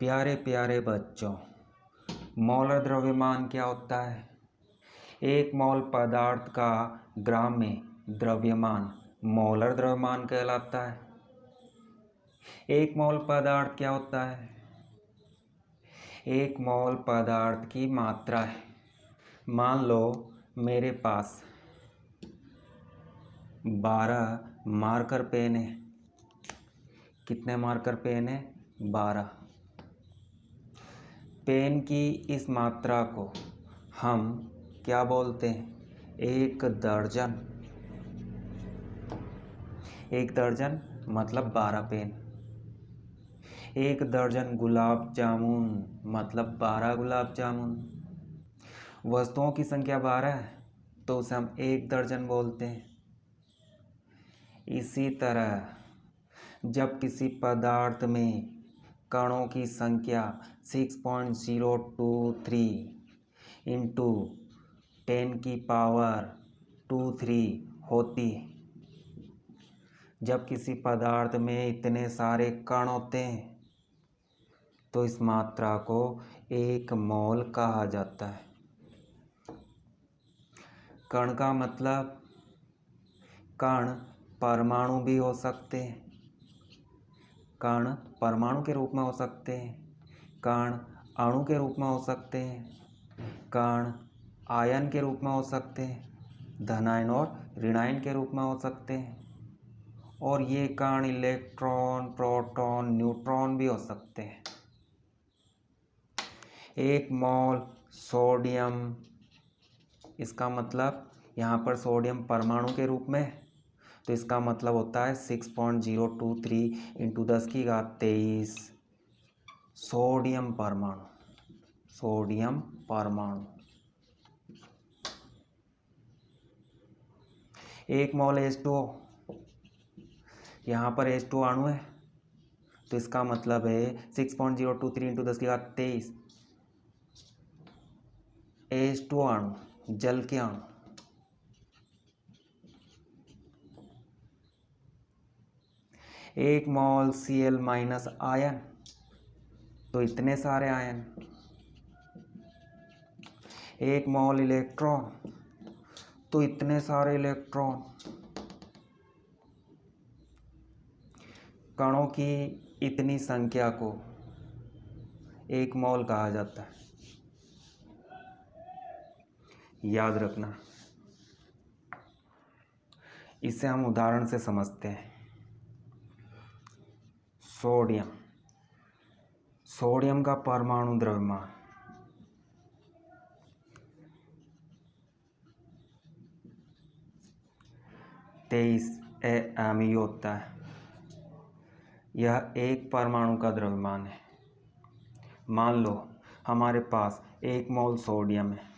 प्यारे प्यारे बच्चों, मोलर द्रव्यमान क्या होता है? एक मोल पदार्थ का ग्राम में द्रव्यमान मोलर द्रव्यमान कहलाता है। एक मोल पदार्थ क्या होता है? एक मोल पदार्थ की मात्रा है। मान लो मेरे पास 12 मार्कर पेन है। कितने मार्कर पेन है? 12। पेन की इस मात्रा को हम क्या बोलते हैं? एक दर्जन। एक दर्जन मतलब 12 पेन। एक दर्जन गुलाब जामुन मतलब 12 गुलाब जामुन। वस्तुओं की संख्या 12 है तो उसे हम एक दर्जन बोलते हैं। इसी तरह जब किसी पदार्थ में कणों की संख्या 6.023 इंटू 10⁻23 होती है, जब किसी पदार्थ में इतने सारे कण होते हैं तो इस मात्रा को एक मोल कहा जाता है। कण का मतलब कण परमाणु भी हो सकते हैं, कण परमाणु के रूप में हो सकते हैं, कण अणु के रूप में हो सकते हैं, कण आयन के रूप में हो सकते हैं, धनायन और ऋणायन के रूप में हो सकते हैं, और ये कण इलेक्ट्रॉन, प्रोटॉन, न्यूट्रॉन भी हो सकते हैं। एक मोल सोडियम, इसका मतलब यहाँ पर सोडियम परमाणु के रूप में, तो इसका मतलब होता है 6.023 इंटू 10⁻23 सोडियम परमाणु। सोडियम परमाणु। एक मोल H2O, यहाँ पर H2O अणु है तो इसका मतलब है 6.023 इंटू 10⁻23 H2O अणु, जल के अणु। एक मोल Cl माइनस आयन, तो इतने सारे आयन। एक मोल इलेक्ट्रॉन, तो इतने सारे इलेक्ट्रॉन। कणों की इतनी संख्या को एक मोल कहा जाता है। याद रखना। इसे हम उदाहरण से समझते हैं। सोडियम, सोडियम का परमाणु द्रव्यमान 23 AMU होता है। यह एक परमाणु का द्रव्यमान है। मान लो हमारे पास एक मोल सोडियम है,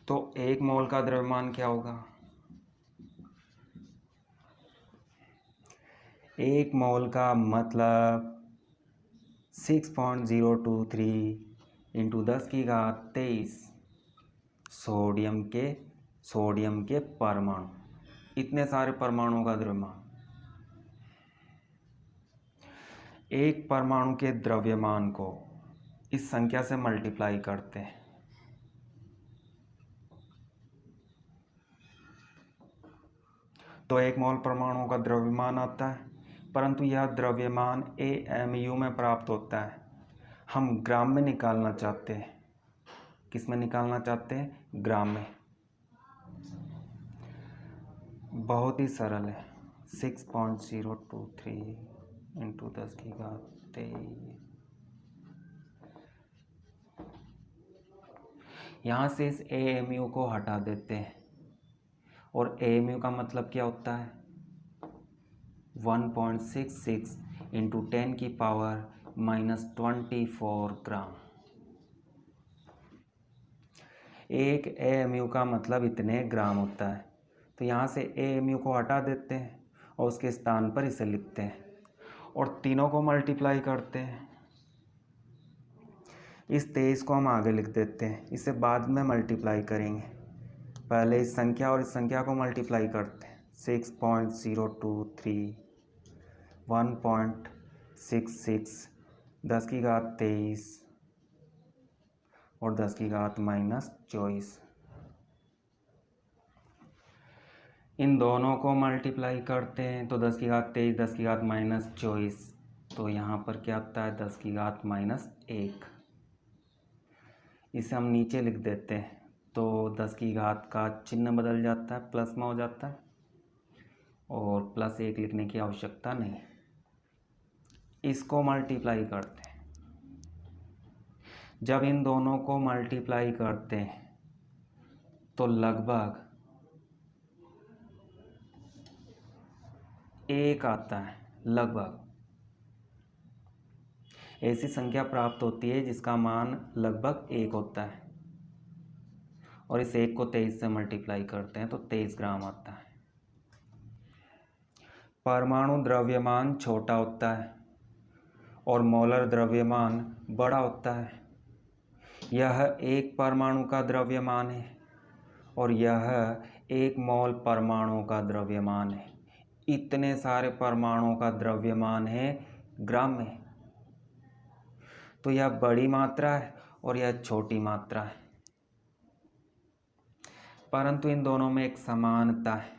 तो एक मोल का द्रव्यमान क्या होगा? एक मोल का मतलब 6.023 इंटू 10⁻23 सोडियम के परमाणु। इतने सारे परमाणुओं का द्रव्यमान। एक परमाणु के द्रव्यमान को इस संख्या से मल्टीप्लाई करते हैं। तो एक मोल परमाणु का द्रव्यमान आता है, परंतु यह द्रव्यमान AMU में प्राप्त होता है। हम ग्राम में निकालना चाहते हैं। किस में निकालना चाहते हैं? ग्राम में। बहुत ही सरल है। 6.023 इंटू 10⁻23। यहाँ से इस AMU को हटा देते हैं, और AMU का मतलब क्या होता है? 1.66 इंटू 10⁻⁻24 ग्राम। एक AMU का मतलब इतने ग्राम होता है। तो यहाँ से AMU को हटा देते हैं और उसके स्थान पर इसे लिखते हैं, और तीनों को मल्टीप्लाई करते हैं। इस 23 को हम आगे लिख देते हैं, इसे बाद में मल्टीप्लाई करेंगे। पहले इस संख्या और इस संख्या को मल्टीप्लाई करते हैं। 6.023 1.66 10 की घात 23 और 10 की घात -24। इन दोनों को मल्टीप्लाई करते हैं तो 10 की घात 23, 10 की घात -24, तो यहाँ पर क्या आता है 10 की घात -1। इसे हम नीचे लिख देते हैं तो 10 की घात का चिन्ह बदल जाता है, प्लस में हो जाता है और +1 लिखने की आवश्यकता नहीं। इसको मल्टीप्लाई करते हैं। जब इन दोनों को मल्टीप्लाई करते हैं तो लगभग 1 आता है। लगभग ऐसी संख्या प्राप्त होती है जिसका मान लगभग 1 होता है और इस 1 को 23 से मल्टीप्लाई करते हैं तो 23 ग्राम आता है। परमाणु द्रव्यमान छोटा होता है और मोलर द्रव्यमान बड़ा होता है। यह एक परमाणु का द्रव्यमान है और यह 1 मोल परमाणु का द्रव्यमान है। इतने सारे परमाणुओं का द्रव्यमान है ग्राम में। तो यह बड़ी मात्रा है और यह छोटी मात्रा है, परंतु इन दोनों में एक समानता है,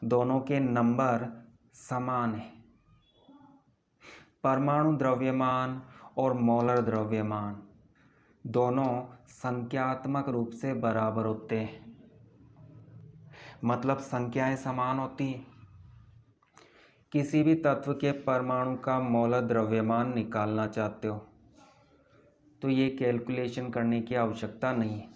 दोनों के नंबर समान है। परमाणु द्रव्यमान और मोलर द्रव्यमान दोनों संख्यात्मक रूप से बराबर होते हैं, मतलब संख्याएं समान होती हैं। किसी भी तत्व के परमाणु का मोलर द्रव्यमान निकालना चाहते हो तो ये कैलकुलेशन करने की आवश्यकता नहीं है।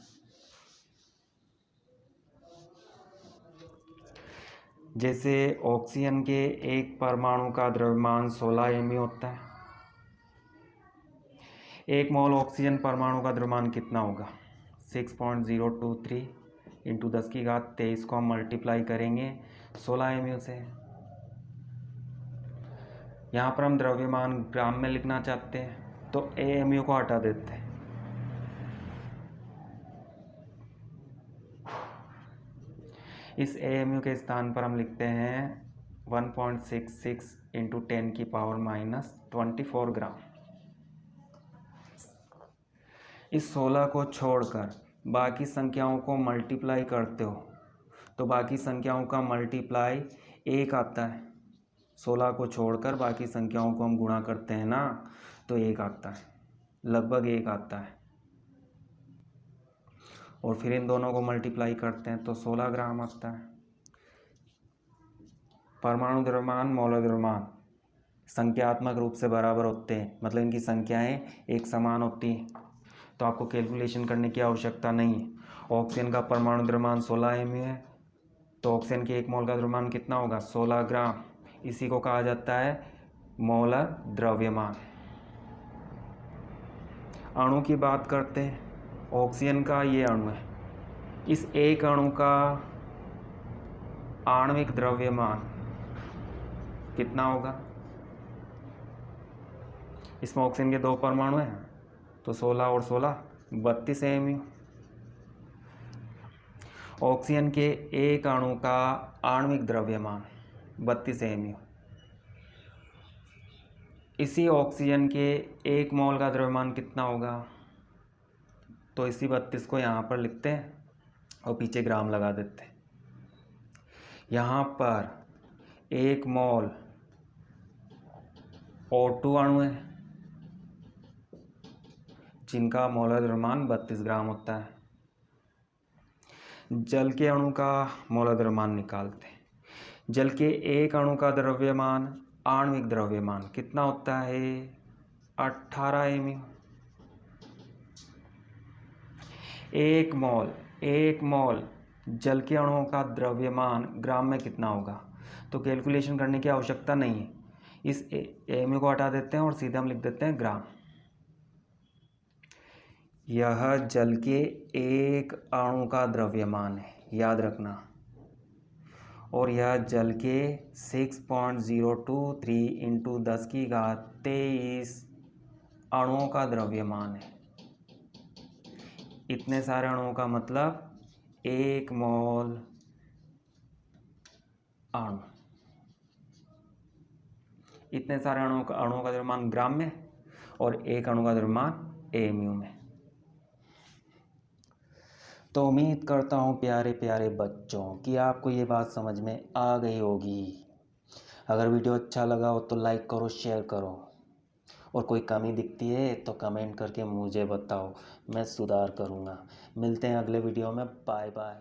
जैसे ऑक्सीजन के एक परमाणु का द्रव्यमान 16 mU होता है। 1 मोल ऑक्सीजन परमाणु का द्रव्यमान कितना होगा? 6.023 इंटू 10 की घात 23 को हम मल्टीप्लाई करेंगे 16 mU से। यहाँ पर हम द्रव्यमान ग्राम में लिखना चाहते हैं तो AMU को हटा देते हैं। इस AMU के स्थान पर हम लिखते हैं 1.66 इंटू 10 की पावर -24 ग्राम। इस 16 को छोड़कर बाकी संख्याओं को मल्टीप्लाई करते हो तो बाकी संख्याओं का मल्टीप्लाई 1 आता है। 16 को छोड़कर बाकी संख्याओं को हम गुणा करते हैं ना तो 1 आता है, लगभग 1 आता है। और फिर इन दोनों को मल्टीप्लाई करते हैं तो 16 ग्राम आता है। परमाणु द्रव्यमान मोलर द्रव्यमान संख्यात्मक रूप से बराबर होते हैं, मतलब इनकी संख्याएं एक समान होती हैं, तो आपको कैलकुलेशन करने की आवश्यकता नहीं है। ऑक्सीजन का परमाणु द्रव्यमान 16 mU है तो ऑक्सीजन के 1 मोल का द्रव्यमान कितना होगा? 16 ग्राम। इसी को कहा जाता है मोलर द्रव्यमान। अणु की बात करते हैं। ऑक्सीजन का ये अणु है, इस एक अणु का आणविक द्रव्यमान कितना होगा? इसमें ऑक्सीजन के 2 परमाणु हैं तो 16 और 16 32 mU। ऑक्सीजन के एक अणु का आणविक द्रव्यमान 32 mU। इसी ऑक्सीजन के 1 मोल का द्रव्यमान कितना होगा? तो इसी 32 को यहाँ पर लिखते हैं और पीछे ग्राम लगा देते हैं। यहाँ पर 1 मोल O2 अणु है जिनका मोलर द्रव्यमान 32 ग्राम होता है। जल के अणु का मोलर द्रव्यमान निकालते हैं। जल के एक अणु का द्रव्यमान आणविक द्रव्यमान कितना होता है? 18 mU। 1 मोल जल के अणुओं का द्रव्यमान ग्राम में कितना होगा? तो कैलकुलेशन करने की आवश्यकता नहीं है। इस AMU को हटा देते हैं और सीधे हम लिख देते हैं ग्राम। यह जल के एक अणु का द्रव्यमान है, याद रखना, और यह जल के 6.023 इंटू 10 की घात 23 अणुओं का द्रव्यमान है। इतने सारे अणुओं का मतलब 1 मोल अणु। इतने सारे अणुओं का द्रव्यमान ग्राम में, और एक अणु का द्रव्यमान a म्यू में। तो उम्मीद करता हूँ प्यारे प्यारे बच्चों कि आपको ये बात समझ में आ गई होगी। अगर वीडियो अच्छा लगा हो तो लाइक करो, शेयर करो, और कोई कमी दिखती है तो कमेंट करके मुझे बताओ, मैं सुधार करूँगा। मिलते हैं अगले वीडियो में। Bye bye.